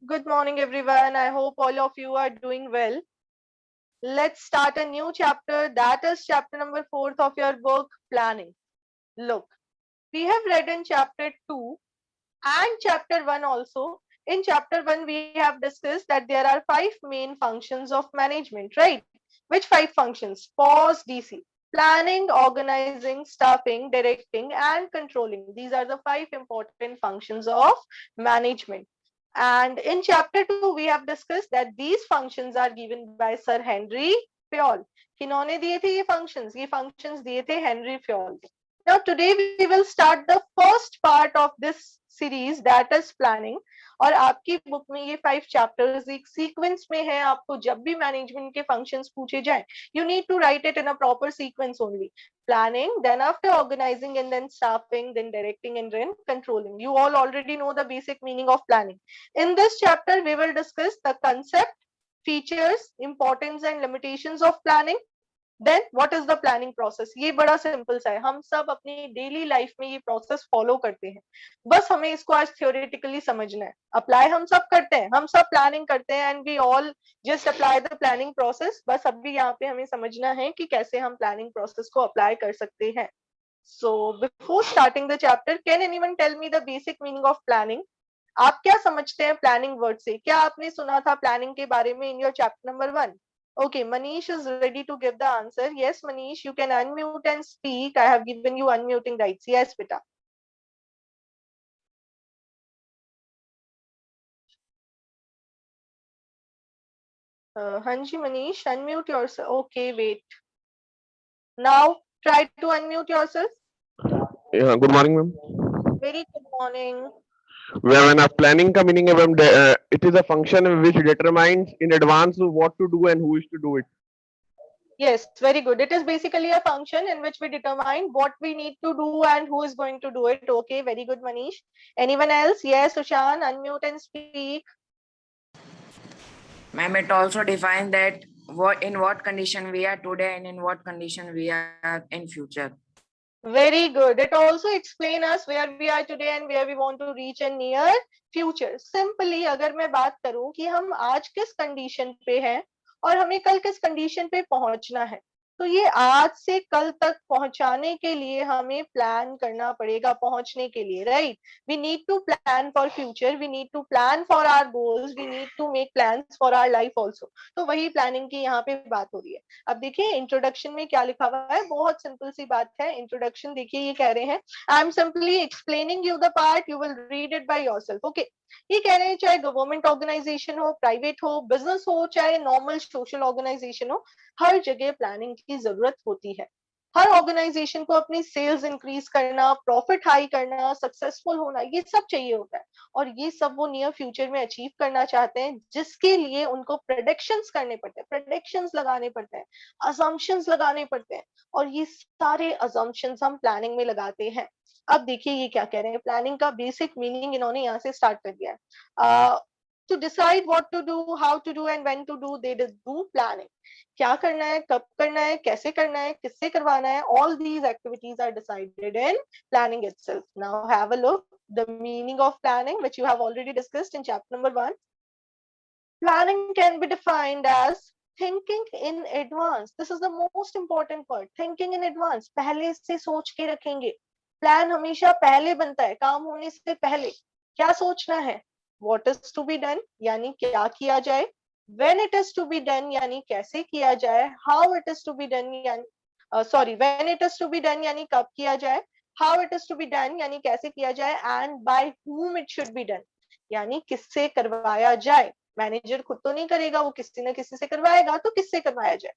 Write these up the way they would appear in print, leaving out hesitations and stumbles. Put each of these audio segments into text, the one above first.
Good morning, everyone. I hope all of you are doing well. Let's start a new chapter. That is chapter number 4 of your book, Planning. Look, we have read in chapter 2 and chapter 1 also. In chapter 1, we have discussed that there are 5 main functions of management, right? Which 5 functions? POS, DC. Planning, organizing, staffing, directing, and controlling. These are the 5 important functions of management. And in chapter 2, we have discussed that these functions are given by Sir Henry Fayol. किन्होंने दिए थे ये functions? ये functions दिए थे Henry Fayol. Now today we will start the first part of this series, that is planning. और आपकी book में ये 5 चैप्टर्स एक सीक्वेंस में है. आपको जब भी मैनेजमेंट के फंक्शंस पूछे जाएं, you need to write it in a proper sequence only. Planning, then after organizing, and then staffing, then directing, and then controlling. You all already know the basic meaning of planning. In this chapter we will discuss the concept, features, importance and limitations of planning. Then what is the planning process. ये बड़ा simple सा है, हम सब अपनी daily life में ये process follow करते हैं. बस हमें इसको आज थियोरेटिकली समझना है. अप्लाई हम सब करते हैं, हम सब प्लानिंग करते हैं and we all just apply the planning process. बस अभी यहाँ पे हमें समझना है कि कैसे हम प्लानिंग प्रोसेस को अप्लाई कर सकते हैं. So before starting the chapter, can anyone tell me the basic meaning of planning? आप क्या समझते हैं प्लानिंग वर्ड से? क्या आपने सुना था प्लानिंग के बारे में in your chapter number 1? Okay, Manish is ready to give the answer. Yes, Manish, you can unmute and speak. I have given you unmuting rights. Yes, beta. Hanji, Manish, unmute yourself. Okay, wait. Now, try to unmute yourself. Yeah, good morning, ma'am. Very good morning. When a planning का meaning है, ma'am, it is a function which determines in advance what to do and who is to do it. Yes, very good. It is basically a function in which we determine what we need to do and who is going to do it. Okay, very good, Manish. Anyone else? Yes, Ushan, unmute and speak. Ma'am, it also defines that what condition we are today and in what condition we are in future. Very good. It also explain us where we are today and where we want to reach in near future. Simply अगर मैं बात करूं कि हम आज किस condition पे हैं और हमें कल किस कंडीशन पे पहुंचना है, तो ये आज से कल तक पहुंचाने के लिए हमें प्लान करना पड़ेगा. पहुंचने के लिए, right? We need to plan for future, we need to plan for our goals, we need to make plans for our life also. तो वही प्लानिंग की यहाँ पे बात हो रही है. अब देखिए इंट्रोडक्शन में क्या लिखा हुआ है, बहुत सिंपल सी बात है. इंट्रोडक्शन देखिए, ये कह रहे हैं, I am simply explaining you the part, you will read it by yourself. Okay, ये कह रहे हैं चाहे गवर्नमेंट ऑर्गेनाइजेशन हो, प्राइवेट हो, बिजनेस हो, चाहे नॉर्मल सोशल ऑर्गेनाइजेशन हो, हर जगह प्लानिंग की जरूरत होती है. हर ऑर्गेनाइजेशन को अपनी सेल्स इंक्रीज करना, प्रॉफिट हाई करना, सक्सेसफुल होना, ये सब चाहिए होता है. और ये सब वो नियर फ्यूचर में अचीव करना चाहते हैं, जिसके लिए उनको प्रेडिक्शंस करने पड़ते हैं, प्रेडिक्शंस लगाने पड़ते हैं, अजम्पशंस लगाने पड़ते हैं. और ये सारे अजम्पशंस हम प्लानिंग में लगाते हैं. अब देखिए ये क्या कह रहे हैं, प्लानिंग का बेसिक मीनिंग इन्होंने यहाँ से स्टार्ट कर दिया है. To decide what to do, how to do and when to do, they do planning. क्या करना है, कब करना है, कैसे करना है, किससे करवाना है, all these activities are decided in planning itself. Now have a look the meaning of planning, which you have already discussed in chapter number 1. Planning can be defined as thinking in advance. This is the most important part, thinking in advance. पहले से सोच के रखेंगे. Plan हमेशा पहले बनता है, काम होने से पहले. क्या सोचना है? What is to be done, यानी क्या किया जाए. When it is to be done, यानी कैसे किया जाए. How it is to be done, यानी when it is to be done यानी कब किया जाए. How it is to be done यानी कैसे किया जाए. And by whom it should be done, यानी किससे करवाया जाए. मैनेजर खुद तो नहीं करेगा, वो किसी न किसी से करवाएगा, तो किससे करवाया जाए.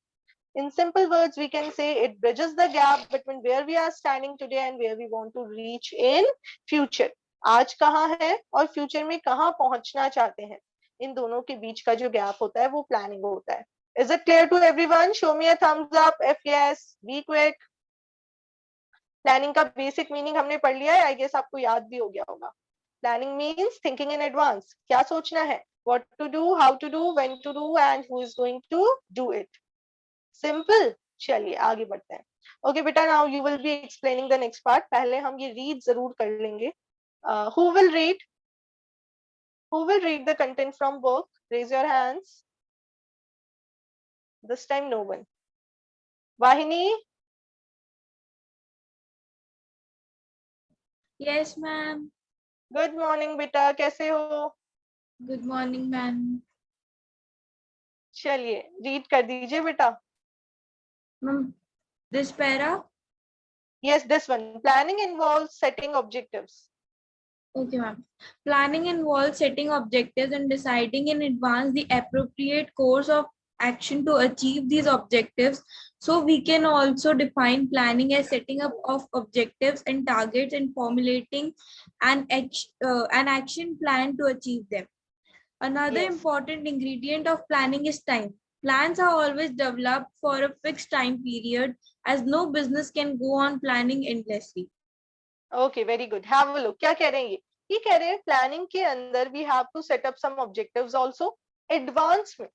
In simple words, we can say it bridges the gap between where we are standing today and where we want to reach in future. आज कहाँ है और फ्यूचर में कहाँ पहुंचना चाहते हैं, इन दोनों के बीच का जो गैप होता है वो प्लानिंग होता है. Is it clear to everyone? Show me a thumbs up if yes. Be quick. Planning का बेसिक मीनिंग हमने पढ़ लिया है, आई गेस आपको याद भी हो गया होगा. Planning means thinking in advance. क्या सोचना है, what to do, how to do, when to do and who is going to do it. Simple. चलिए आगे बढ़ते हैं. ओके बेटा, now you will be explaining the next part. पहले हम ये रीड जरूर कर लेंगे. Who will read? Who will read the content from book? Raise your hands. This time no one. Vahini? Yes, ma'am. Good morning बेटा, कैसे हो? Good morning, ma'am. चलिए रीड कर दीजिए बेटा. Ma'am, this para? Yes, this one. Planning involves setting objectives. Okay, ma'am. Planning involves setting objectives and deciding in advance the appropriate course of action to achieve these objectives. So we can also define planning as setting up of objectives and targets and formulating an action plan to achieve them. Another Yes. important ingredient of planning is time. Plans are always developed for a fixed time period, as no business can go on planning endlessly. Okay, very good. Have a look. क्या कह रहे हैं ये कह रहे हैं planning के अंदर we have to set up some objectives also advance में,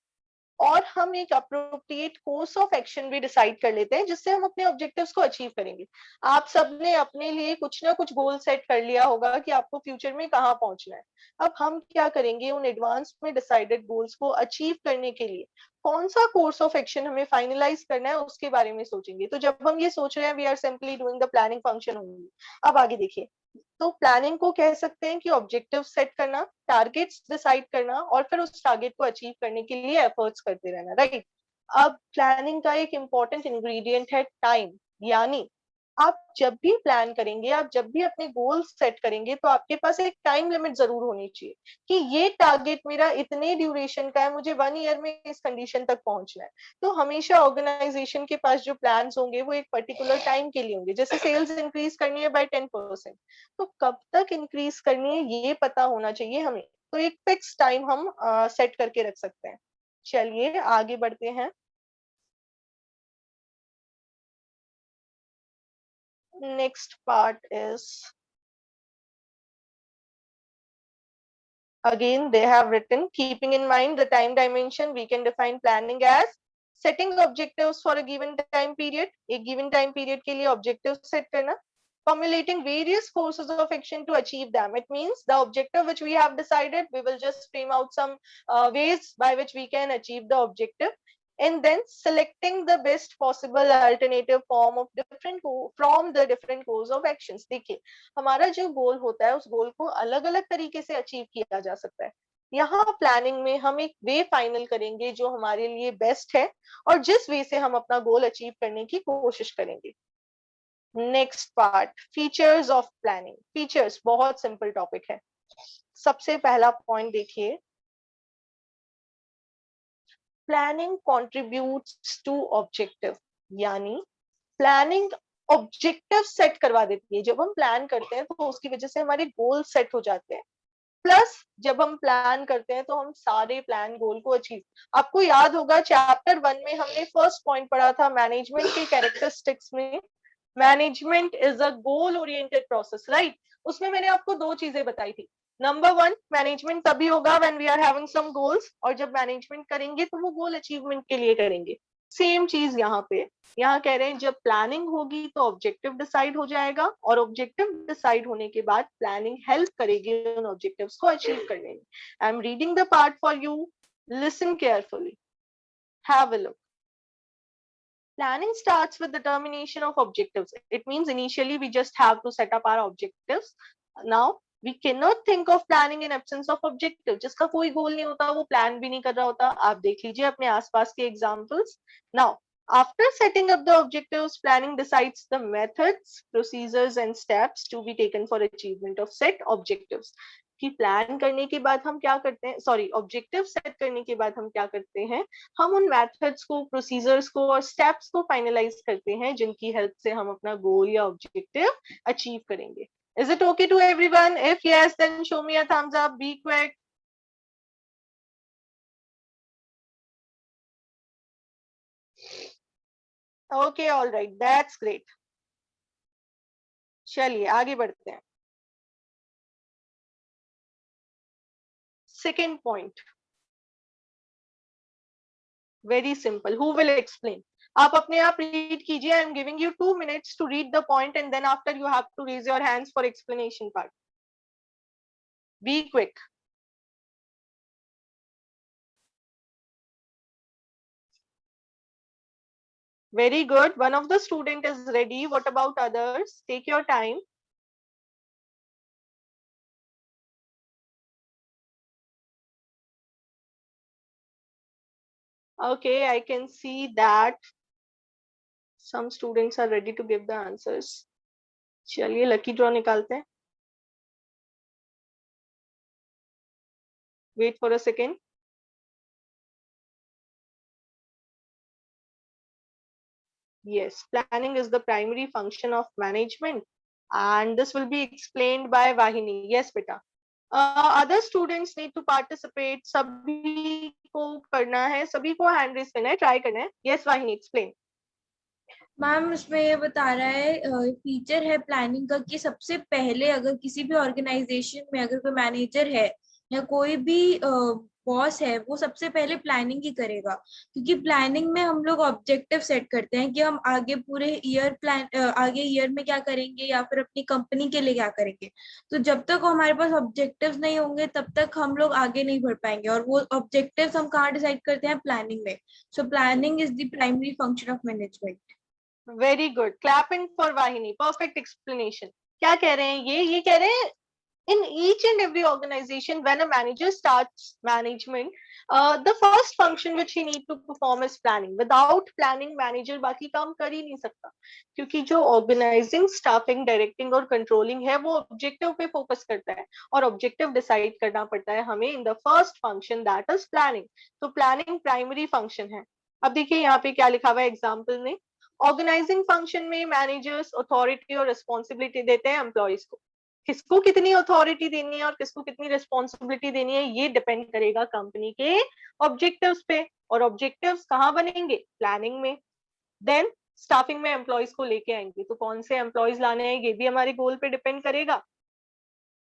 और हम एक अप्रोप्रिएट कोर्स ऑफ एक्शन भी डिसाइड कर लेते हैं जिससे हम अपने ऑब्जेक्टिव्स को अचीव करेंगे. आप सबने अपने लिए कुछ ना कुछ गोल सेट कर लिया होगा कि आपको फ्यूचर में कहाँ पहुंचना है. अब हम क्या करेंगे, उन एडवांस में डिसाइडेड गोल्स को अचीव करने के लिए कौन सा कोर्स ऑफ एक्शन हमें फाइनलाइज करना है उसके बारे में सोचेंगे. तो जब हम ये सोच रहे हैं, we are simply doing the planning function only. अब आगे देखिए, तो प्लानिंग को कह सकते हैं कि ऑब्जेक्टिव सेट करना, टारगेट्स डिसाइड करना और फिर उस टारगेट को अचीव करने के लिए एफर्ट्स करते रहना, राइट. अब प्लानिंग का एक इंपॉर्टेंट इंग्रेडिएंट है टाइम. यानी आप जब भी प्लान करेंगे, आप जब भी अपने गोल सेट करेंगे, तो आपके पास एक टाइम लिमिट जरूर होनी चाहिए कि ये टारगेट मेरा इतने ड्यूरेशन का है, मुझे 1 ईयर में इस कंडीशन तक पहुंचना है. तो हमेशा ऑर्गेनाइजेशन के पास जो प्लान होंगे वो एक पर्टिकुलर टाइम के लिए होंगे. जैसे सेल्स इंक्रीज करनी है बाय 10%, तो कब तक इंक्रीज करनी है ये पता होना चाहिए हमें. तो एक फिक्स टाइम हम सेट करके रख सकते हैं. चलिए आगे बढ़ते हैं. Next part is, again they have written, keeping in mind the time dimension, we can define planning as setting objectives for a given time period. एक given time period के लिए objectives set करना, formulating various courses of action to achieve them. It means the objective which we have decided, we will just frame out some ways by which we can achieve the objective, and then selecting the best possible alternative form of from the different course of actions. देखिए हमारा जो गोल होता है उस गोल को अलग अलग तरीके से अचीव किया जा सकता है. यहाँ प्लानिंग में हम एक वे फाइनल करेंगे जो हमारे लिए बेस्ट है और जिस वे से हम अपना गोल अचीव करने की कोशिश करेंगे. Next part, features of planning. Features बहुत सिंपल टॉपिक है. सबसे पहला पॉइंट देखिए, प्लानिंग कॉन्ट्रीब्यूट्स टू ऑब्जेक्टिव. यानी प्लानिंग ऑब्जेक्टिव सेट करवा देती है. जब हम प्लान करते हैं तो उसकी वजह से हमारे गोल सेट हो जाते हैं. प्लस जब हम प्लान करते हैं तो हम सारे प्लान गोल को अचीव. आपको याद होगा चैप्टर 1 में हमने फर्स्ट पॉइंट पढ़ा था मैनेजमेंट के कैरेक्टरिस्टिक्स में, management is a goal oriented process, right. उसमें मैंने आपको दो चीजें बताई थी. नंबर 1, मैनेजमेंट तभी होगा when we are having some goals, और जब मैनेजमेंट करेंगे तो वो गोल अचीवमेंट के लिए करेंगे. सेम चीज यहाँ पे, यहाँ कह रहे हैं जब प्लानिंग होगी तो ऑब्जेक्टिव डिसाइड हो जाएगा और ऑब्जेक्टिव डिसाइड होने के बाद प्लानिंग हेल्प करेगी उन ऑब्जेक्टिव्स को अचीव करने में. I am reading the part for you, listen carefully, have a look. Planning starts with determination of objectives. It means initially we just have to set up our objectives. Now we cannot think of planning in absence of objective. जिसका कोई गोल नहीं होता वो plan भी नहीं कर रहा होता. आप देख लीजिए अपने आसपास के examples. Now after setting up the objectives, planning decides the methods, procedures and steps to be taken for achievement of set objectives. कि प्लान करने के बाद हम क्या करते हैं, सॉरी ऑब्जेक्टिव सेट करने के बाद हम क्या करते हैं, हम उन मेथड्स को, प्रोसीजर्स को और स्टेप्स को फाइनलाइज करते हैं जिनकी हेल्प से हम अपना गोल या ऑब्जेक्टिव अचीव करेंगे. Is it okay to everyone? If yes, then show me a thumbs up. Be quick. Okay, all right. That's great. चलिए आगे बढ़ते हैं. Second point. Very simple. Who will explain? आप अपने आप read कीजिए. I am giving you 2 minutes to read the point and then after you have to raise your hands for explanation part. Be quick. Very good. One of the student is ready. What about others? Take your time. Okay, I can see that some students are ready to give the answers. चलिए lucky draw निकालते हैं. Wait for a second. Yes, planning is the primary function of management, and this will be explained by Vahini. Yes, beta. Other students need to participate. सभी को करना है, सभी को hand raise करना है, try करना है. Yes, Vahini, explain. मैम उसमें ये बता रहा है फीचर है प्लानिंग का कि सबसे पहले अगर किसी भी ऑर्गेनाइजेशन में अगर कोई मैनेजर है या कोई भी बॉस है वो सबसे पहले प्लानिंग ही करेगा, क्योंकि प्लानिंग में हम लोग ऑब्जेक्टिव सेट करते हैं कि हम आगे पूरे आगे ईयर में क्या करेंगे या फिर अपनी कंपनी के लिए क्या करेंगे. तो जब तक हमारे पास ऑब्जेक्टिव्स नहीं होंगे तब तक हम लोग आगे नहीं बढ़ पाएंगे, और वो ऑब्जेक्टिव्स हम कहाँ डिसाइड करते हैं? प्लानिंग में. So planning is the primary function of management. Very good. Clapping for Vahini. Perfect explanation. क्या कह रहे हैं ये कह रहे हैं in each and every organization when a manager starts management, the first function which he need to perform is planning. Without planning manager बाकी काम कर ही नहीं सकता, क्योंकि जो organizing, staffing, directing और controlling है वो objective पे focus करता है और objective decide करना पड़ता है हमें in the first function, that is planning. तो planning primary function है. अब देखिए यहाँ पे क्या लिखा हुआ है एग्जाम्पल में. ऑर्गेनाइजिंग फंक्शन में मैनेजर्स अथॉरिटी और रिस्पॉन्सिबिलिटी देते हैं एम्प्लॉयज को. किसको कितनी अथॉरिटी देनी है और किसको कितनी रिस्पॉन्सिबिलिटी देनी है ये डिपेंड करेगा कंपनी के ऑब्जेक्टिव्स पे, और ऑब्जेक्टिव्स कहाँ बनेंगे? प्लानिंग में. देन स्टाफिंग में एम्प्लॉयज को लेके आएंगे, तो कौन से एम्प्लॉयज लाने हैं ये भी हमारे गोल पे डिपेंड करेगा.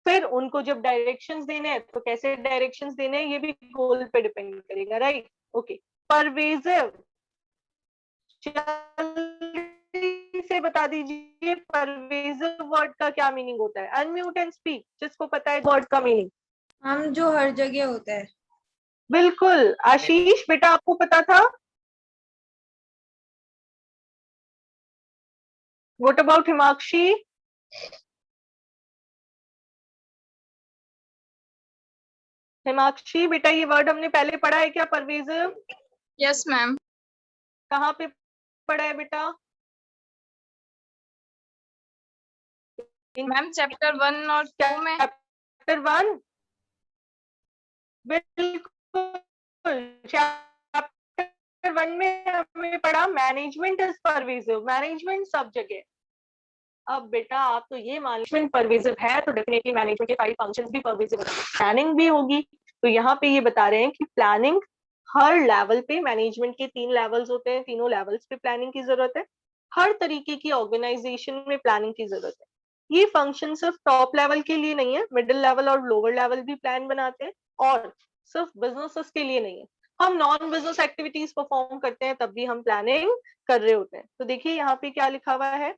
फिर उनको जब डायरेक्शंस देने हैं तो कैसे डायरेक्शंस देने हैं ये भी गोल पे डिपेंड करेगा. Right, okay. परवेजिव, जल्दी से बता दीजिए परवेजिव वर्ड का क्या मीनिंग होता है? अनम्यूट एंड स्पीक जिसको पता है वर्ड का मीनिंग. हम जो हर जगह होता है. बिल्कुल. आशीष बेटा आपको पता था? What about Himakshi? हिमाक्षी बेटा ये वर्ड हमने पहले पढ़ा है क्या, परवेजिव? Yes ma'am. कहाँ पे पढ़ा है बेटा? मैम चैप्टर 1 और 2 में. चैप्टर 1 बिल्कुल. चैप्टर 1 में हमने पढ़ा मैनेजमेंट इज परवेजिव. मैनेजमेंट सब जगह. अब बेटा आप तो ये मैनेजमेंट परवेजिव है तो डेफिनेटली मैनेजमेंट के 5 फंक्शंस भी परवेजिव होंगे, प्लानिंग भी होगी. तो यहाँ पे ये बता रहे हैं कि प्लानिंग हर लेवल पे, मैनेजमेंट के 3 लेवल्स होते हैं, तीनों लेवल्स पे प्लानिंग की जरूरत है. हर तरीके की ऑर्गेनाइजेशन में प्लानिंग की जरूरत है. ये फंक्शन सिर्फ टॉप लेवल के लिए नहीं है, मिडिल लेवल और लोअर लेवल भी प्लान बनाते हैं, और सिर्फ बिजनेसेस के लिए नहीं है. हम नॉन बिजनेस एक्टिविटीज परफॉर्म करते हैं तब भी हम प्लानिंग कर रहे होते हैं. तो देखिए यहाँ पे क्या लिखा हुआ है,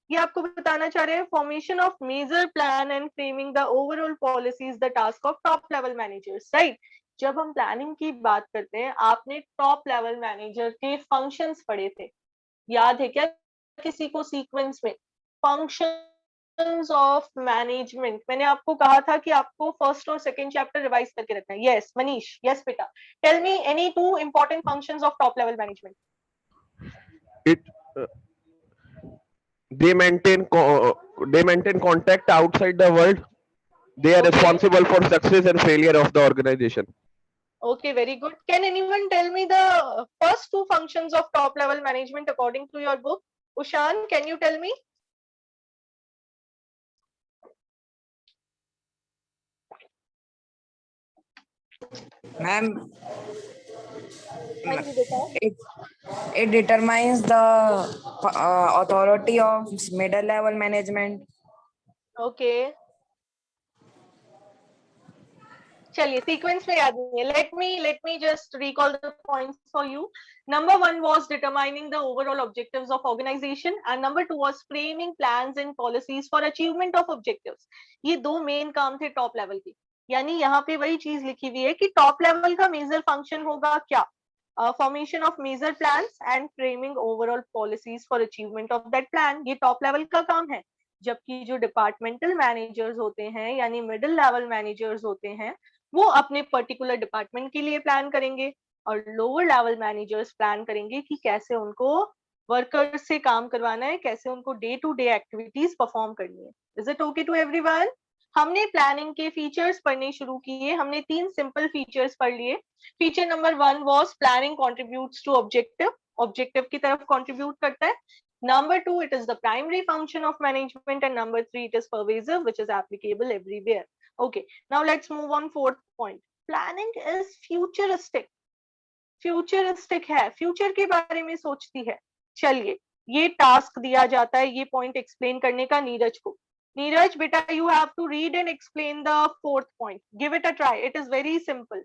ये आपको बताना चाह रहे हैं. Formation of major plan and framing the overall policy is the task of top level managers. Right, जब हम प्लानिंग की बात करते हैं आपने टॉप लेवल मैनेजर के फंक्शंस पढ़े थे, याद है क्या किसी को सीक्वेंस में? फंक्शंस ऑफ मैनेजमेंट मैंने आपको कहा था कि आपको फर्स्ट और सेकंड चैप्टर रिवाइज करके रखना है. यस मनीष. यस बेटा, tell me any 2 important functions of top level management. They maintain contact outside the world. They are responsible for success and failure of the organization. Okay, very good. Can anyone tell me the first 2 functions of top level management according to your book? Ushan, can you tell me? Ma'am, हाँ जी बेटा. it determines the authority of middle level management. Okay. चलिए sequence में याद नहीं है. Let me just recall the points for you. Number 1 was determining the overall objectives of organization, and number 2 was framing plans and policies for achievement of objectives. ये 2 main काम थे top level के. यानी यहाँ पे वही चीज लिखी हुई है कि टॉप लेवल का मेजर फंक्शन होगा क्या? Formation of major plans and framing overall policies for achievement of that plan, ये टॉप लेवल का काम है। जबकि जो डिपार्टमेंटल मैनेजर्स होते हैं यानी मिडिल लेवल मैनेजर्स होते हैं, वो अपने पर्टिकुलर डिपार्टमेंट के लिए प्लान करेंगे, और लोअर लेवल मैनेजर्स प्लान करेंगे कि कैसे उनको वर्कर्स से काम करवाना है, कैसे उनको day to day activities perform करनी है। Is it okay to everyone? हमने प्लानिंग के फीचर्स पढ़ने शुरू किए, हमने 3 सिंपल फीचर्स पढ़ लिए। Feature number 1 was planning contributes to objective, objective की तरफ कंट्रीब्यूट करता है। Number 2, it is the primary function of management, and number 3, it is pervasive, which is applicable everywhere. Okay, now let's move on fourth point. Planning is futuristic. Futuristic है, future के बारे में सोचती है। चलिए, ये टास्क दिया जाता है ये पॉइंट एक्सप्लेन करने का नीरज को। नीरज बेटा, you have to read and explain the fourth point. Give it a try, it is very simple.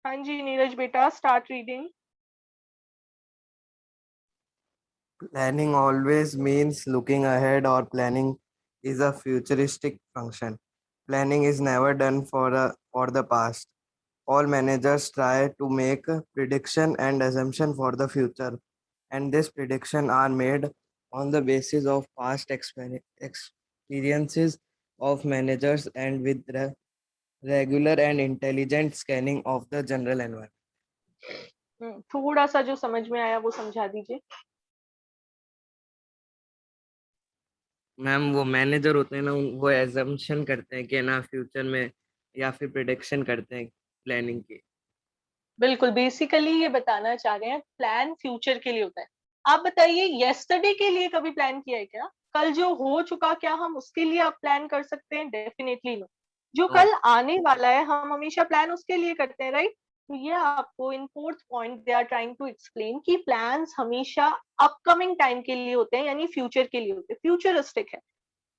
हाँ जी नीरज बेटा, start reading. Planning always means looking ahead, or planning is a futuristic function. Planning is never done for the past. All managers try to make prediction and assumption for the future, and these prediction are made on the basis of past experiences of managers and with regular and intelligent scanning of the general environment. थोड़ा सा जो समझ में आया वो समझा दीजिए। Ma'am वो मैनेजर होते हैं ना, वो एजम्पशन करते हैं कि ना फ्यूचर में, या फिर प्रिडिक्शन करते हैं प्लानिंग की। बिल्कुल, बेसिकली ये बताना चाह रहे हैं प्लान फ्यूचर के लिए होता है। आप बताइए, यस्टरडे के लिए कभी प्लान किया है क्या? कल जो हो चुका, क्या हम उसके लिए आप प्लान कर सकते हैं? Definitely no. जो कल आने वाला है हम हमेशा प्लान उसके लिए करते हैं, राइट? तो ये आपको in fourth point they are trying to explain कि प्लान्स हमेशा अपकमिंग टाइम के लिए होते हैं, यानी फ्यूचर के लिए होते हैं, फ्यूचरिस्टिक है।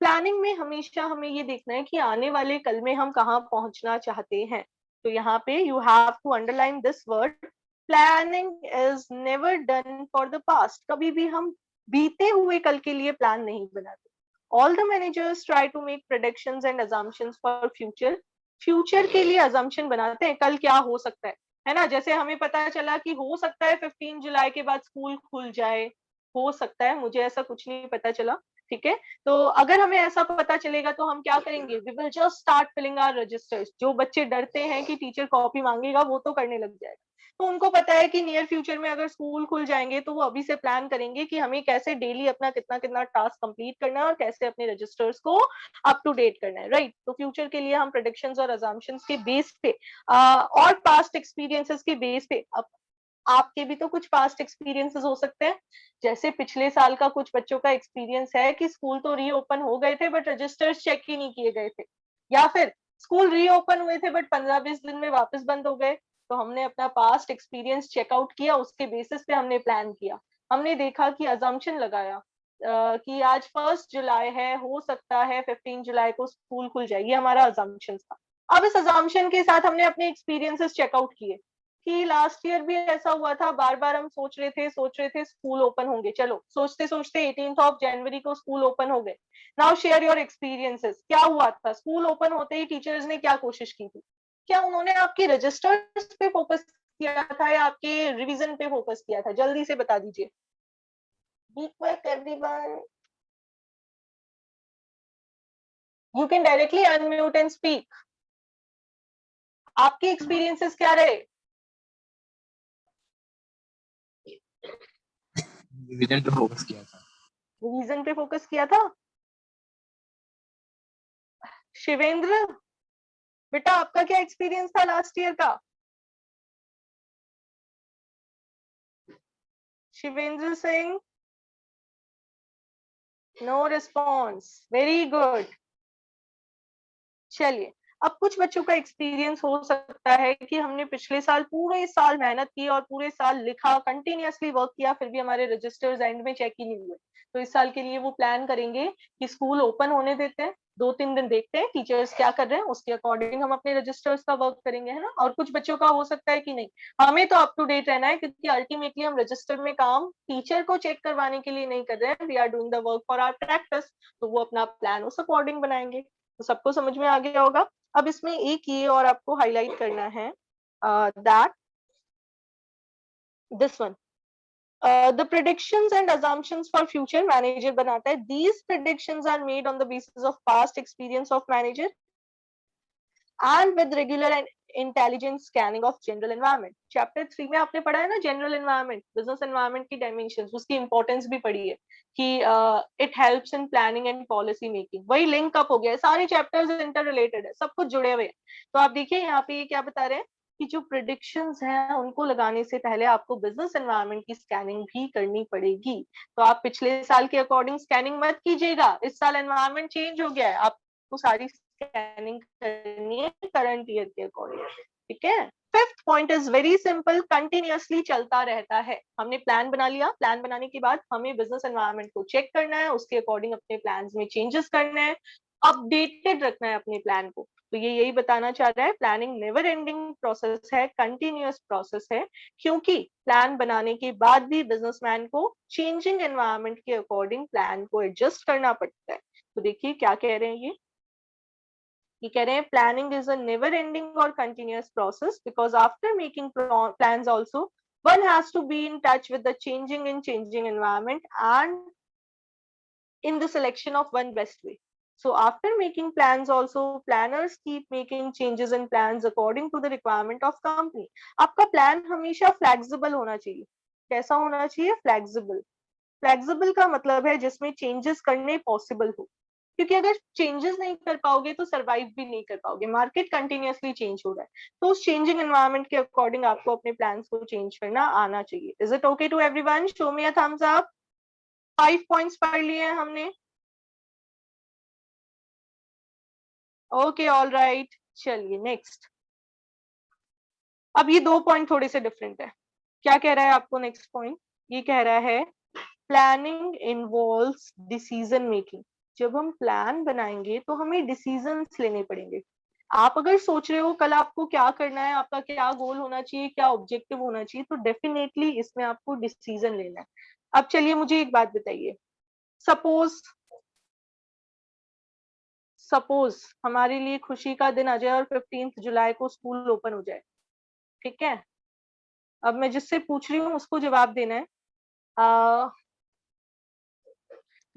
प्लानिंग में हमेशा हमें ये देखना है कि आने वाले कल में हम कहाँ पहुंचना चाहते हैं। तो यहाँ पे you have to underline this word, planning is never done for the past. कभी भी हम बीते हुए कल के लिए प्लान नहीं बनाते। All the managers try to make predictions and assumptions for future. Future के लिए अजम्पशन बनाते हैं, कल क्या हो सकता है ना? जैसे हमें पता चला कि हो सकता है 15 जुलाई के बाद स्कूल खुल जाए, हो सकता है, मुझे ऐसा कुछ नहीं पता चला, ठीक है? तो अगर हमें ऐसा पता चलेगा तो हम क्या करेंगे? We will just start filling our registers. जो बच्चे डरते हैं कि टीचर कॉपी मांगेगा, वो तो करने लग जाएगा। तो उनको पता है कि नियर फ्यूचर में अगर स्कूल खुल जाएंगे तो वो अभी से प्लान करेंगे कि हमें कैसे डेली अपना कितना कितना टास्क कंप्लीट करना है और कैसे अपने रजिस्टर्स को अप टू डेट करना है, राइट? तो फ्यूचर के लिए हम प्रेडिक्शंस और अजम्पशंस के बेस पे और पास्ट एक्सपीरियंसेस के बेस पे, आपके भी तो कुछ पास्ट एक्सपीरियंसेस हो सकते हैं। जैसे पिछले साल का कुछ बच्चों का एक्सपीरियंस है कि स्कूल तो रीओपन हो गए थे बट रजिस्टर्स चेक ही नहीं किए गए थे, या फिर स्कूल रीओपन हुए थे बट 15-20 दिन में वापस बंद हो गए। तो हमने अपना पास्ट एक्सपीरियंस चेकआउट किया, उसके बेसिस पे हमने प्लान किया। हमने देखा कि अजम्पशन लगाया कि आज 1 जुलाई है, हो सकता है 15 जुलाई को स्कूल खुल जाए, ये हमारा अजम्पशन था। अब इस अजम्पशन के साथ हमने अपने एक्सपीरियंसेस चेकआउट किए कि लास्ट ईयर भी ऐसा हुआ था, बार बार हम सोच रहे थे स्कूल ओपन होंगे, चलो सोचते सोचते 18 जनवरी को स्कूल ओपन हो गए। नाउ शेयर योर एक्सपीरियंसेस, क्या हुआ था? स्कूल ओपन होते ही टीचर्स ने क्या कोशिश की थी? क्या उन्होंने आपके रजिस्टर्स पे फोकस किया था या आपके रिवीजन पे फोकस किया था? जल्दी से बता दीजिए। Be quick everyone, you can directly unmute and speak. आपके एक्सपीरियंसेस क्या रहे? रिवीजन पे फोकस किया था। रिवीजन पे फोकस किया था। शिवेंद्र बेटा, आपका क्या एक्सपीरियंस था लास्ट ईयर का? Shivendra Singh, no response, very good. चलिए, अब कुछ बच्चों का एक्सपीरियंस हो सकता है कि हमने पिछले साल पूरे साल मेहनत की और पूरे साल लिखा, कंटिन्यूअसली वर्क किया, फिर भी हमारे रजिस्टर्स एंड में चेक ही नहीं हुए। तो इस साल के लिए वो प्लान करेंगे कि स्कूल ओपन होने देते हैं, 2-3 दिन देखते हैं टीचर्स क्या कर रहे हैं, उसके अकॉर्डिंग हम अपने रजिस्टर्स का वर्क करेंगे, है ना? और कुछ बच्चों का हो सकता है कि नहीं, हमें तो अप टू डेट रहना है, क्योंकि अल्टीमेटली हम रजिस्टर में काम टीचर को चेक करवाने के लिए नहीं कर रहे हैं, we are doing the work for our practice. तो वो अपना प्लान उस अकॉर्डिंग बनाएंगे। तो सबको समझ में आ गया होगा। अब इसमें एक ये और आपको हाईलाइट करना है, that this one, the predictions and assumptions for future manager बनाता है. These predictions are made on the basis of past experience of manager and with regular and intelligent scanning of general environment. Chapter 3 में आपने पढ़ा है ना general environment, business environment की dimensions, उसकी importance भी पढ़ी है कि it helps in planning and policy making. वही link up हो गया है, सारे chapters interrelated है, सब कुछ जुड़े हुए हैं. तो आप देखिए यहाँ पे ये क्या बता रहे हैं कि जो प्रिडिक्शंस हैं उनको लगाने से पहले आपको बिजनेस एनवायरनमेंट की स्कैनिंग भी करनी पड़ेगी. तो आप पिछले साल के अकॉर्डिंग स्कैनिंग मत कीजिएगा, इस साल एनवायरनमेंट चेंज हो गया है, आपको सारी स्कैनिंग करनी है करंट ईयर के अकॉर्डिंग. ठीक है. Fifth point is very simple, continuously चलता रहता है. हमने प्लान बना लिया, प्लान बनाने के बाद हमें बिजनेस एनवायरनमेंट को चेक करना है, उसके अकॉर्डिंग अपने प्लान्स में चेंजेस करने हैं, अपडेटेड रखना है अपने प्लान को. तो ये यही बताना चाह रहा है, प्लानिंग नेवर एंडिंग प्रोसेस है, कंटिन्यूअस प्रोसेस है, क्योंकि प्लान बनाने के बाद भी बिजनेसमैन को चेंजिंग एनवायरनमेंट के अकॉर्डिंग प्लान को एडजस्ट करना पड़ता है. तो देखिए क्या कह रहे हैं ये कह रहे हैं planning is a never ending और continuous process because after making plans also one has to be in touch with the changing environment and in the selection of one best way. So after making plans also, planners keep making changes in plans according to the requirement of company. आपका plan हमेशा flexible होना चाहिए. कैसा होना चाहिए? Flexible. Flexible का मतलब है जिसमें चेंजेस करने पॉसिबल हो, क्योंकि अगर चेंजेस नहीं कर पाओगे तो सरवाइव भी नहीं कर पाओगे. मार्केट कंटिन्यूअसली चेंज हो रहा है, तो उस चेंजिंग एनवायरनमेंट के अकॉर्डिंग आपको अपने प्लान्स को चेंज करना आना चाहिए. Is it okay to everyone? Show me a thumbs up. 5 points पढ़ लिए हैं हमने. Okay, all right. चलिए नेक्स्ट. अब ये 2 पॉइंट थोड़े से डिफरेंट है. क्या कह रहा है आपको नेक्स्ट पॉइंट? ये कह रहा है प्लानिंग इन्वॉल्व्स डिसीजन मेकिंग. जब हम प्लान बनाएंगे तो हमें डिसीजंस लेने पड़ेंगे. आप अगर सोच रहे हो कल आपको क्या करना है, आपका क्या गोल होना चाहिए, क्या ऑब्जेक्टिव होना चाहिए, तो डेफिनेटली इसमें आपको डिसीजन लेना है. अब चलिए मुझे एक बात बताइए, सपोज हमारे लिए खुशी का दिन आ जाए और 15 जुलाई को स्कूल ओपन हो जाए. ठीक है. अब मैं जिससे पूछ रही हूँ उसको जवाब देना है.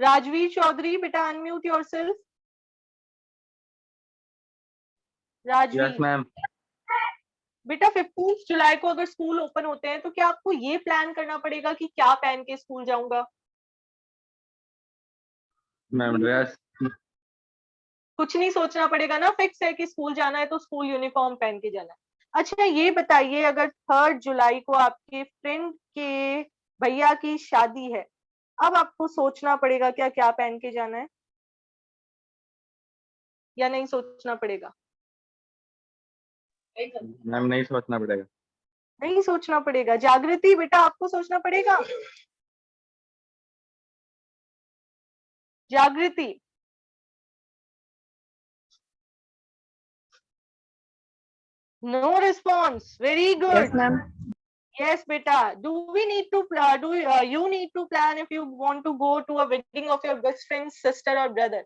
राजवीर चौधरी, बेटा unmute yourself. Rajveer. Yes ma'am. बेटा 15 जुलाई को अगर स्कूल ओपन होते हैं तो क्या आपको ये प्लान करना पड़ेगा कि क्या पहन के स्कूल जाऊंगा? Ma'am dress. कुछ नहीं सोचना पड़ेगा ना, फिक्स है कि स्कूल जाना है तो स्कूल यूनिफॉर्म पहन के जाना है. अच्छा ये बताइए, अगर 3 जुलाई को आपके फ्रेंड के भैया की शादी है, अब आपको सोचना पड़ेगा क्या क्या पहन के जाना है, या नहीं सोचना पड़ेगा? मैम नहीं सोचना पड़ेगा. नहीं सोचना पड़ेगा. जागृति बेटा आपको सोचना पड़ेगा. जागृति. No response. Very good. Yes, ma'am. Yes, beta. Do we need to you need to plan if you want to go to a wedding of your best friend's sister or brother?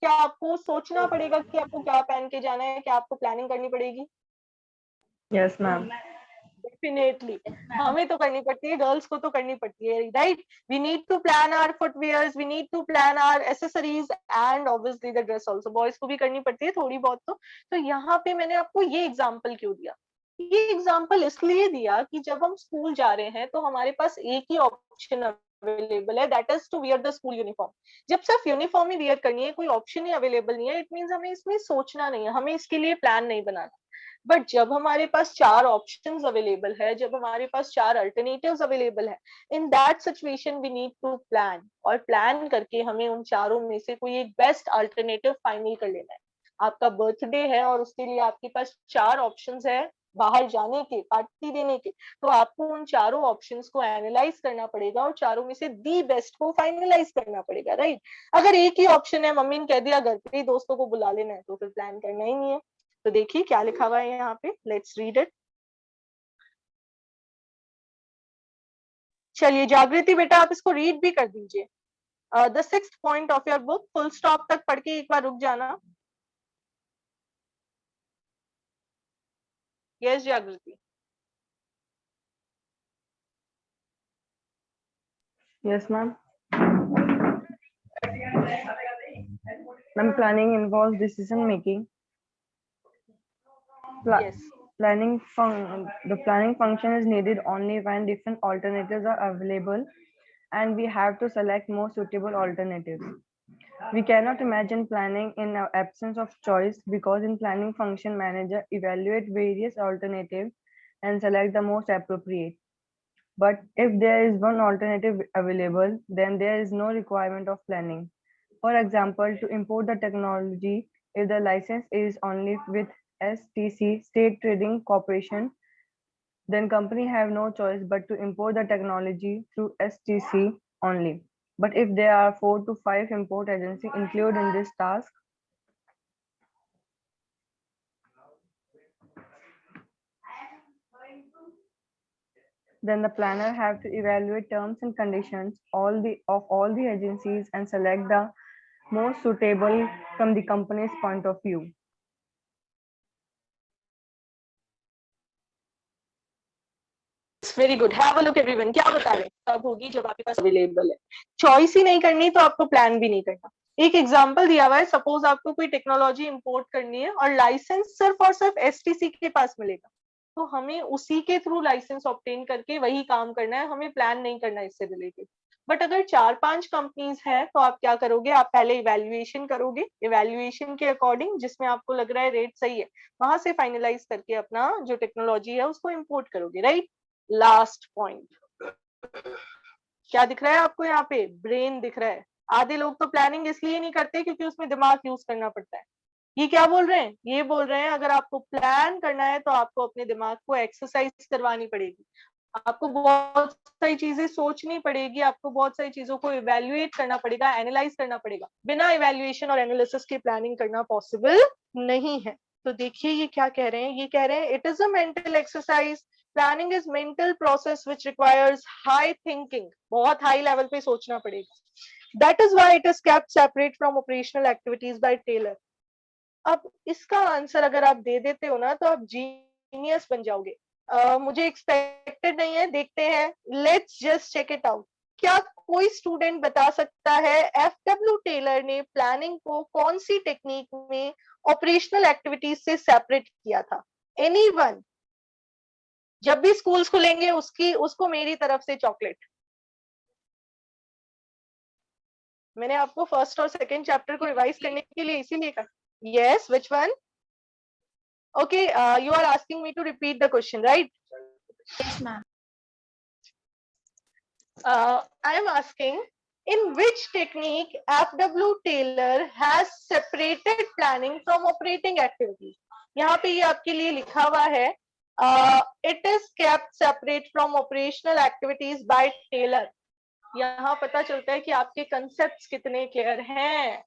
क्या आपको सोचना पड़ेगा कि आपको क्या पहन के जाना है? क्या आपको प्लानिंग करनी पड़ेगी? Yes, ma'am. डेफिनेटली हमें तो करनी पड़ती है, गर्ल्स को तो करनी पड़ती है, right. We need to plan our footwears, we need to plan our accessories and obviously the dress also. Boys को भी करनी पड़ती है थोड़ी बहुत. तो यहाँ पे मैंने आपको ये एग्जांपल क्यों दिया? ये एग्जांपल इसलिए दिया कि जब हम स्कूल जा रहे हैं तो हमारे पास एक ही ऑप्शन अवेलेबल है, that is to wear the school uniform. जब सिर्फ यूनिफॉर्म ही वियर करनी है, कोई ऑप्शन ही अवेलेबल नहीं है, इट मींस हमें इसमें सोचना नहीं है, हमें इसके लिए प्लान नहीं बनाना. बट जब हमारे पास 4 ऑप्शंस अवेलेबल है, जब हमारे पास 4 अल्टरनेटिव्स अवेलेबल है, in that situation we need to plan. और प्लान करके हमें उन चारों में से कोई एक बेस्ट अल्टरनेटिव फाइनल कर लेना है. आपका बर्थडे है और उसके लिए आपके पास 4 ऑप्शंस है बाहर जाने के, पार्टी देने के, तो आपको उन चारों ऑप्शंस को एनालाइज करना पड़ेगा और चारों में से दी बेस्ट को फाइनलाइज करना पड़ेगा, राइट. अगर एक ही ऑप्शन है, मम्मी ने कह दिया घर पे दोस्तों को बुला लेना है, तो फिर प्लान करना ही नहीं है. तो देखिए क्या लिखा हुआ है यहाँ पे, लेट्स रीड इट. चलिए जागृति बेटा आप इसको रीड भी कर दीजिए. The 6th point of your book, full stop तक पढ़ के एक बार रुक जाना. यस जागृति। Yes, ma'am. Ma'am, planning involves decision making. Yes. The planning function is needed only when different alternatives are available and we have to select more suitable alternatives. We cannot imagine planning in the absence of choice because in planning function manager evaluate various alternatives and select the most appropriate. But if there is one alternative available, then there is no requirement of planning. For example, to import the technology, if the license is only with STC, State Trading Corporation, then company have no choice but to import the technology through STC only. But if there are 4 to 5 import agencies included in this task, then the planner have to evaluate terms and conditions of all the agencies and select the most suitable from the company's point of view. Very good, have a look everyone. क्या बता रहे हैं, तब होगी जब आपके पास available है। Choice ही नहीं करनी तो आपको प्लान भी नहीं करना। एक एग्जांपल दिया हुआ है, सपोज आपको कोई टेक्नोलॉजी इंपोर्ट करनी है और लाइसेंस सिर्फ और सिर्फ एसटीसी के पास मिलेगा, तो हमें उसी के थ्रू लाइसेंस ऑब्टेन करके वही काम करना है, हमें प्लान नहीं करना इससे रिलेटेड। बट अगर 4-5 कंपनीज है तो आप क्या करोगे, आप पहले इवैल्यूएशन करोगे, इवैल्यूएशन के अकॉर्डिंग जिसमें आपको लग रहा है रेट सही है, वहां से फाइनलाइज करके अपना जो टेक्नोलॉजी है उसको इंपोर्ट करोगे, राइट। लास्ट पॉइंट क्या दिख रहा है आपको, यहाँ पे ब्रेन दिख रहा है। आधे लोग तो प्लानिंग इसलिए नहीं करते क्योंकि उसमें दिमाग यूज करना पड़ता है। ये क्या बोल रहे हैं, ये बोल रहे हैं अगर आपको प्लान करना है तो आपको अपने दिमाग को एक्सरसाइज करवानी पड़ेगी, आपको बहुत सारी चीजें सोचनी पड़ेगी, आपको बहुत सारी चीजों को इवैल्यूएट करना पड़ेगा, एनालाइज करना पड़ेगा। बिना इवैल्यूएशन और एनालिसिस के प्लानिंग करना पॉसिबल नहीं है। तो देखिए ये क्या कह रहे हैं, ये कह रहे हैं it is a mental exercise. Planning is mental process which requires high thinking, बहुत हाई लेवल पे सोचना पड़ेगा। That is why it is kept separate from operational activities by Taylor. अब इसका आंसर अगर आप दे देते हो ना तो आप जीनियस बन जाओगे। मुझे एक्सपेक्टेड नहीं है, देखते हैं, let's just check it out. क्या कोई स्टूडेंट बता सकता है एफडब्ल्यू टेलर ने प्लानिंग को कौन सी टेक्निक में ऑपरेशनल एक्टिविटीज से सेपरेट किया था? एनीवन? जब भी स्कूल्स खुलेंगे उसको मेरी तरफ से चॉकलेट। मैंने आपको फर्स्ट और सेकंड चैप्टर को रिवाइज करने के लिए इसीलिए कहा। Yes, which one? Okay, you are asking me to repeat the question, right? Yes, ma'am. I am asking, in which technique FW Taylor has separated planning from operating activities? यहाँ पे ये आपके लिए लिखा हुआ है, it is kept separate from operational activities by Taylor। यहाँ पता चलता है कि आपके कंसेप्ट्स कितने क्लियर हैं।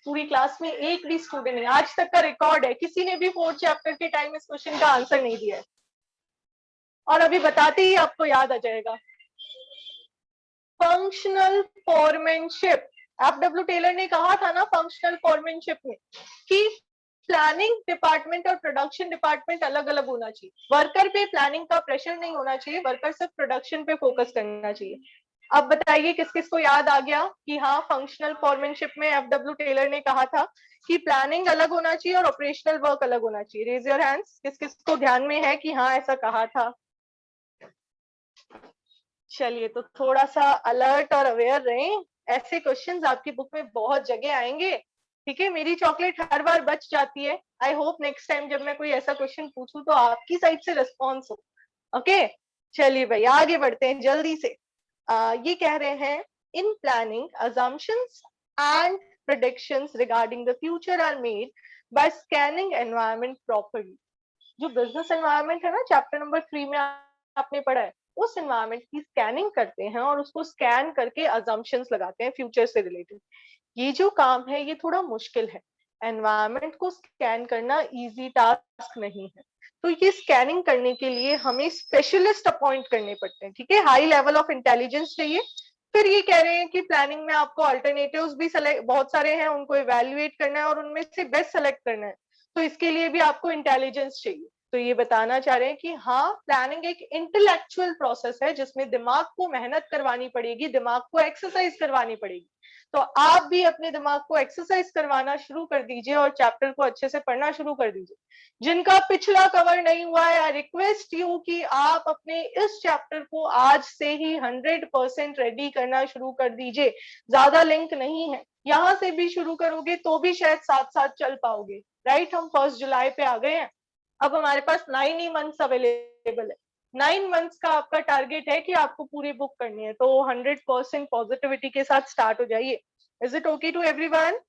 पूरी क्लास में एक भी स्टूडेंट नहीं, आज तक का रिकॉर्ड है, किसी ने भी 4th चैप्टर के टाइम इस क्वेश्चन का आंसर नहीं दिया है, और अभी बताते ही आपको याद आ जाएगा। फंक्शनल फॉरमैनशिप, एफडब्ल्यू टेलर ने कहा था ना फंक्शनल फॉरमैनशिप में कि प्लानिंग डिपार्टमेंट और प्रोडक्शन डिपार्टमेंट अलग अलग होना चाहिए। वर्कर पे प्लानिंग का प्रेशर नहीं होना चाहिए, वर्कर सिर्फ प्रोडक्शन पे फोकस करना चाहिए। अब बताइए किस किस को याद आ गया कि हाँ फंक्शनल फॉरमैनशिप में एफडब्ल्यू टेलर ने कहा था कि प्लानिंग अलग होना चाहिए और ऑपरेशनल वर्क अलग होना चाहिए। रेज योर हैंड्स, किस किस को ध्यान में है कि हाँ ऐसा कहा था। चलिए, तो थोड़ा सा अलर्ट और अवेयर रहें, ऐसे क्वेश्चंस आपकी बुक में बहुत जगह आएंगे, ठीक है? मेरी चॉकलेट हर बार बच जाती है। आई होप नेक्स्ट टाइम जब मैं कोई ऐसा क्वेश्चन पूछूं तो आपकी साइड से रिस्पॉन्स हो। ओके, चलिए भाई आगे बढ़ते हैं जल्दी से। ये कह रहे हैं in planning assumptions and predictions regarding the future are made by scanning environment properly। जो बिजनेस एनवायरनमेंट है ना, चैप्टर नंबर 3 में आपने पढ़ा है, उस एनवायरनमेंट की स्कैनिंग करते हैं और उसको स्कैन करके अजम्पशंस लगाते हैं फ्यूचर से रिलेटेड। ये जो काम है ये थोड़ा मुश्किल है, एनवायरनमेंट को स्कैन करना इजी टास्क नहीं है, तो ये स्कैनिंग करने के लिए हमें स्पेशलिस्ट अपॉइंट करने पड़ते हैं, ठीक है? हाई लेवल ऑफ इंटेलिजेंस चाहिए। फिर ये कह रहे हैं कि प्लानिंग में आपको अल्टरनेटिव्स भी बहुत सारे हैं, उनको इवैल्यूएट करना है और उनमें से बेस्ट सेलेक्ट करना है। तो इसके लिए भी आपको इंटेलिजेंस चाहिए। तो ये बताना चाह रहे हैं कि हाँ, प्लानिंग एक इंटेलेक्चुअल प्रोसेस है जिसमें दिमाग को मेहनत करवानी पड़ेगी, दिमाग को एक्सरसाइज करवानी पड़ेगी। तो आप भी अपने दिमाग को एक्सरसाइज करवाना शुरू कर दीजिए और चैप्टर को अच्छे से पढ़ना शुरू कर दीजिए। जिनका पिछला कवर नहीं हुआ है, आई रिक्वेस्ट यू कि आप अपने इस चैप्टर को आज से ही 100% रेडी करना शुरू कर दीजिए। ज्यादा लिंक नहीं है, यहाँ से भी शुरू करोगे तो भी शायद साथ साथ चल पाओगे। राइट, हम 1 जुलाई पे आ गए हैं, अब हमारे पास 9 ही मंथ्स अवेलेबल है। 9 मंथ्स का आपका टारगेट है कि आपको पूरी बुक करनी है, तो 100% पॉजिटिविटी के साथ स्टार्ट हो जाइए। Is it okay to everyone?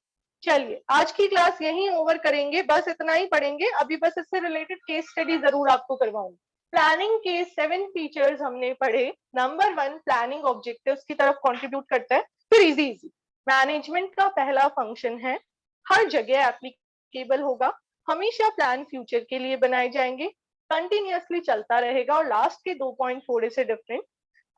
चलिए, आज की क्लास यहीं ओवर करेंगे, बस इतना ही पढ़ेंगे। अभी बस इससे रिलेटेड केस स्टडी जरूर आपको करवाऊंगी। प्लानिंग के 7 फीचर्स हमने पढ़े। नंबर 1, प्लानिंग ऑब्जेक्टिव्स की तरफ कंट्रीब्यूट करता है। फिर इजी मैनेजमेंट का पहला फंक्शन है, हर जगह एप्लीकेबल होगा, हमेशा प्लान फ्यूचर के लिए बनाए जाएंगे, कंटिन्यूअसली चलता रहेगा। और लास्ट के 2 पॉइंट थोड़े से डिफरेंट,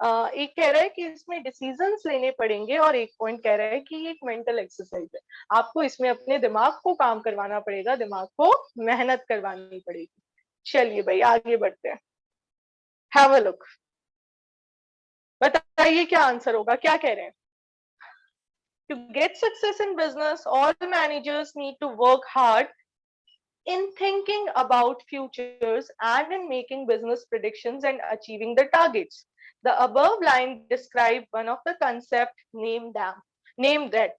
एक कह रहा है कि इसमें डिसीजंस लेने पड़ेंगे और एक पॉइंट कह रहा है कि ये एक मेंटल एक्सरसाइज है, आपको इसमें अपने दिमाग को काम करवाना पड़ेगा, दिमाग को मेहनत करवानी पड़ेगी। चलिए भाई, आगे बढ़ते हैं। हैव अ लुक, बताइए क्या आंसर होगा, क्या कह रहे हैं? To get success in business, all managers need to work hard in thinking about futures and in making business predictions and achieving the targets. The above line describe one of the concept, name that.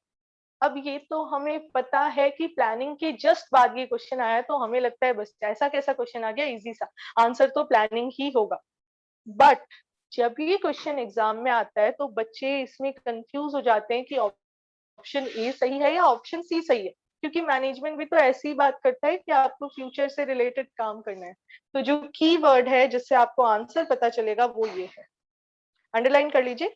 अब ये तो हमें पता है कि planning के just बाद ये क्वेश्चन आया, तो हमें लगता है बस ऐसा कैसा क्वेश्चन आ गया, इजी सा, आंसर तो प्लानिंग ही होगा। बट जब ये क्वेश्चन एग्जाम में आता है तो बच्चे इसमें कंफ्यूज हो जाते हैं कि ऑप्शन ए सही है या ऑप्शन सी सही है, क्योंकि मैनेजमेंट भी तो ऐसी बात करता है कि आपको फ्यूचर से रिलेटेड काम करना है। तो जो की वर्ड है जिससे आपको आंसर पता चलेगा वो ये है, अंडरलाइन कर लीजिए,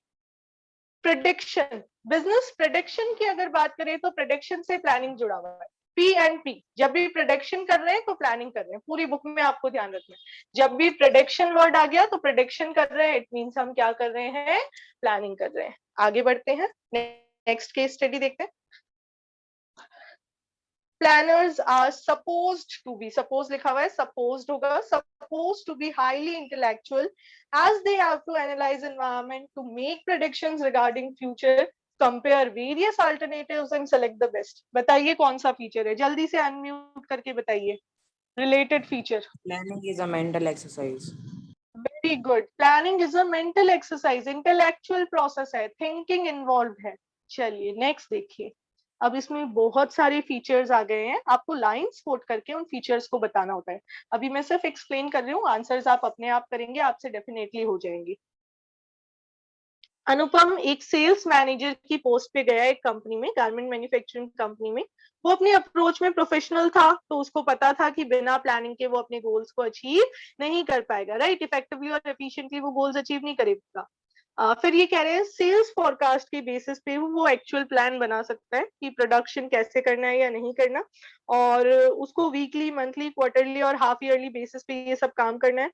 प्रेडिक्शन। बिजनेस प्रेडिक्शन की अगर बात करें तो प्रेडिक्शन से प्लानिंग जुड़ा हुआ है। पी एंड पी, जब भी प्रेडिक्शन कर रहे हैं तो प्लानिंग कर रहे हैं, पूरी बुक में आपको ध्यान रखना है। जब भी प्रेडिक्शन वर्ड आ गया तो प्रेडिक्शन कर रहे हैं, इट मींस हम क्या कर रहे हैं, प्लानिंग कर रहे हैं। आगे बढ़ते हैं, नेक्स्ट केस स्टडी देखते हैं। Planners are supposed to be, suppose लिखा हुआ है, supposed होगा, supposed to be highly intellectual as they have to analyze environment to make predictions regarding future, compare various alternatives and select the best। बताइए कौन सा feature है, जल्दी से अनम्यूट करके बताइए। Related feature, Planning is a mental exercise. Very good, planning is a mental exercise, intellectual process है, thinking involve है। चलिए नेक्स्ट देखिए, अब इसमें बहुत सारे फीचर्स आ गए हैं, आपको लाइंस कोट करके उन फीचर्स को बताना होता है। अभी मैं सिर्फ एक्सप्लेन कर रही हूँ, आंसर्स आप अपने आप करेंगे, आपसे डेफिनेटली हो जाएंगे। अनुपम एक सेल्स मैनेजर की पोस्ट पे गया एक कंपनी में, गारमेंट मैन्युफैक्चरिंग कंपनी में। वो अपने अप्रोच में प्रोफेशनल था, तो उसको पता था कि बिना प्लानिंग के वो अपने गोल्स को अचीव नहीं कर पाएगा, राइट, इफेक्टिवली और एफिशिएंटली वो गोल्स अचीव नहीं करेगा। फिर ये कह रहे हैं सेल्स फॉरकास्ट के बेसिस पे वो एक्चुअल प्लान बना सकता है कि प्रोडक्शन कैसे करना है या नहीं करना, और उसको वीकली, मंथली, क्वार्टरली और हाफ ईयरली बेसिस पे ये सब काम करना है।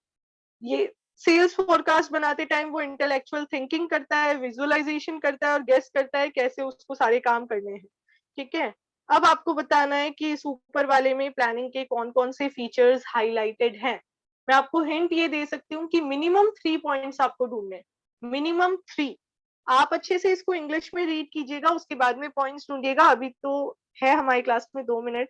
ये सेल्स फोरकास्ट बनाते टाइम वो इंटेलेक्चुअल थिंकिंग करता है, विजुअलाइजेशन करता है और गेस करता है कैसे उसको सारे काम करने हैं। ठीक है, अब आपको बताना है कि इस ऊपर वाले में प्लानिंग के कौन कौन से फीचर्स हाईलाइटेड हैं। मैं आपको हिंट ये दे सकती हूँ कि मिनिमम 3 पॉइंट्स आपको ढूंढने, मिनिमम 3। आप अच्छे से इसको इंग्लिश में रीड कीजिएगा, उसके बाद में पॉइंट्स ढूंढिएगा। अभी तो है हमारी क्लास में 2 मिनट,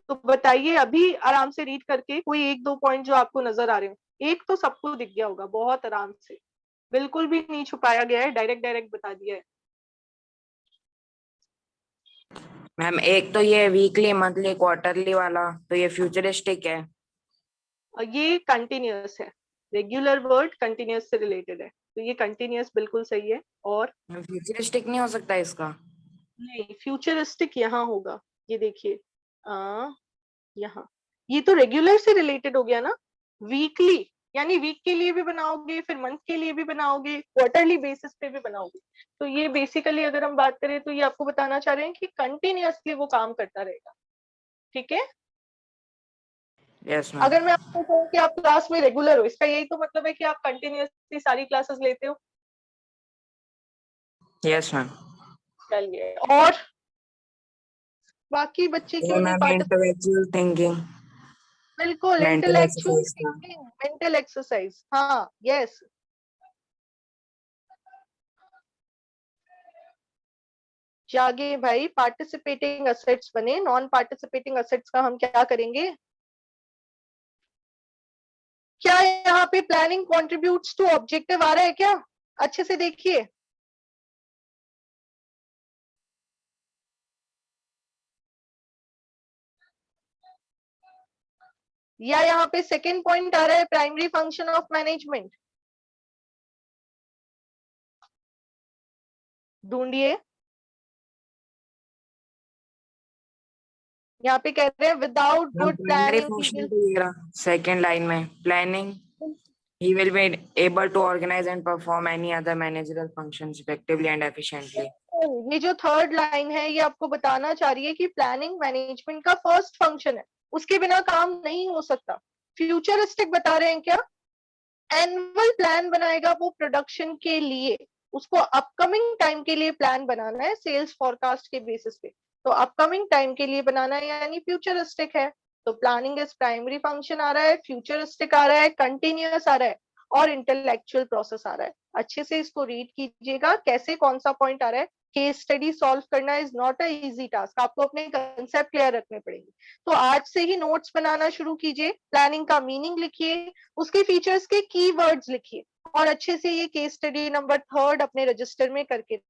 तो बताइए अभी आराम से रीड करके कोई 1-2 पॉइंट जो आपको नजर आ रहे हो। एक तो सबको दिख गया होगा बहुत आराम से, बिल्कुल भी नहीं छुपाया गया है, डायरेक्ट डायरेक्ट बता दिया है। मैम एक तो ये वीकली, मंथली, क्वार्टरली वाला, तो ये फ्यूचरिस्टिक है। और ये कंटिन्यूअस है, रेगुलर वर्ड कंटिन्यूअस से रिलेटेड है, तो ये कंटिन्यूअस बिल्कुल सही है। और फ्यूचरिस्टिक नहीं हो सकता इसका? नहीं, फ्यूचरिस्टिक यहाँ होगा, ये देखिए यहाँ, ये तो रेगुलर से रिलेटेड हो गया ना। वीकली यानी वीक के लिए भी बनाओगे, फिर मंथ के लिए भी बनाओगे, क्वार्टरली बेसिस पे भी बनाओगे। तो ये बेसिकली अगर हम बात करें तो ये आपको बताना चाह रहे हैं कि कंटिन्यूअसली वो काम करता रहेगा। ठीक है, यस मैम। अगर मैं आपको कहूँ कि आप क्लास में रेगुलर हो, इसका यही तो मतलब है कि आप कंटिन्यूअसली सारी क्लासेस लेते हो। Yes ma'am. चलिए, और बाकी बच्चे क्यों नहीं मैम पार्टिसिपेट? इंटेलेक्चुअल थिंकिंग, बिल्कुल, मेंटल इंटेलेक्चुअल एक्सरसाइज था। थिंकिंग, मेंटल एक्सरसाइज, हाँ यस। जागे भाई, पार्टिसिपेटिंग असेट्स बने, नॉन पार्टिसिपेटिंग असेट्स का हम क्या करेंगे? क्या यहाँ पे प्लानिंग कंट्रीब्यूट्स टू ऑब्जेक्टिव आ रहा है क्या? अच्छे से देखिए, या यहाँ पे सेकेंड पॉइंट आ रहा है प्राइमरी फंक्शन ऑफ मैनेजमेंट? ढूंढिए। यहाँ पे कह रहे हैं without good primary planning he function will, तो ये रहा सेकेंड लाइन में, planning he will be able to organize and perform any other managerial functions effectively and efficiently. ये जो थर्ड लाइन है ये आपको बताना चाह रही है कि प्लानिंग मैनेजमेंट का फर्स्ट फंक्शन है, उसके बिना काम नहीं हो सकता। फ्यूचरिस्टिक बता रहे हैं क्या? एनुअल प्लान बनाएगा वो प्रोडक्शन के लिए, उसको अपकमिंग टाइम के लिए प्लान बनाना है सेल्स फॉरकास्ट के बेसिस पे, तो अपकमिंग टाइम के लिए बनाना है यानी फ्यूचरिस्टिक है। तो प्लानिंग इज प्राइमरी फंक्शन आ रहा है, फ्यूचरिस्टिक आ रहा है, कंटिन्यूअस आ रहा है और इंटेलेक्चुअल प्रोसेस आ रहा है। अच्छे से इसको रीड कीजिएगा, कैसे कौन सा पॉइंट आ रहा है। केस स्टडी सॉल्व करना is not a easy task, आपको अपने कंसेप्ट क्लियर रखने पड़ेंगे। तो आज से ही नोट्स बनाना शुरू कीजिए, प्लानिंग का मीनिंग लिखिए, उसके फीचर्स के कीवर्ड्स लिखिए और अच्छे से ये केस स्टडी नंबर 3 अपने रजिस्टर में करके